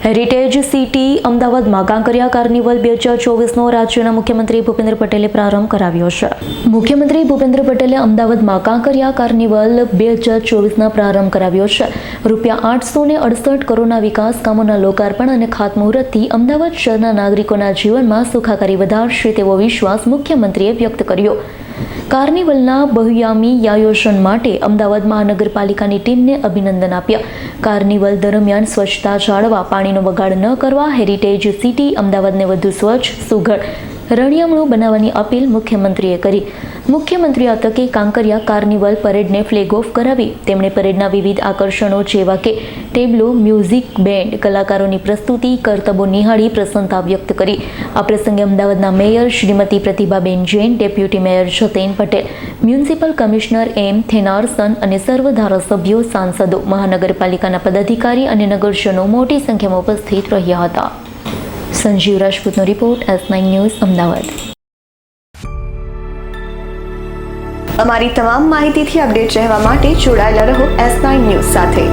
Heritage city અમદાવાદમાં Kankaria carnival 2024નો રાજ્યના મુખ્યમંત્રી ભૂપેન્દ્ર પટેલે પ્રારંભ કરાવ્યો છે. મુખ્યમંત્રી ભૂપેન્દ્ર પટેલે અમદાવાદમાં કાંકરિયા કાર્નિવલ 2024ના પ્રારંભ કરાવ્યો છે. ₹868 કરોડના વિકાસ કામોના લોકાર્પણ અને ખાતમુહૂર્તથી અમદાવાદ શહેરના નાગરિકોના જીવનમાં સુખાકારી વધારશે તેવો વિશ્વાસ મુખ્યમંત્રીએ વ્યક્ત કર્યો. કાર્નિવલના બહુયામી આયોજન માટે અમદાવાદ મહાનગરપાલિકાની ટીમને અભિનંદન આપ્યા. કાર્નિવલ દરમિયાન સ્વચ્છતા જાળવવા, પાણીનો બગાડ ન કરવા, હેરિટેજ સિટી અમદાવાદને વધુ સ્વચ્છ, સુઘડ, રળિયામણું બનાવવાની અપીલ મુખ્યમંત્રીએ કરી. મુખ્યમંત્રીએ આ તકે કાંકરિયા કાર્નિવલ પરેડને ફ્લેગ ઓફ કરાવી. તેમણે પરેડના વિવિધ આકર્ષણો જેવા કે ટેબ્લો, મ્યુઝિક બેન્ડ, કલાકારોની પ્રસ્તુતિ, કરતબો નિહાળી પ્રસન્નતા વ્યક્ત કરી. આ પ્રસંગે અમદાવાદના mayor Shrimati Pratibhaben Jain, deputy mayor Jaten Patel, municipal commissioner M Thennarasan અને સર્વ ધારાસભ્યો, સાંસદો, મહાનગરપાલિકાના પદાધિકારી અને નગરજનો મોટી સંખ્યામાં ઉપસ્થિત રહ્યા હતા. સંજીવ રાજપૂતનો રિપોર્ટ, S9 ન્યૂઝ, અમદાવાદ. અમારી તમામ માહિતીથી અપડેટ રહેવા માટે જોડાયેલા રહો S9 ન્યૂઝ સાથે.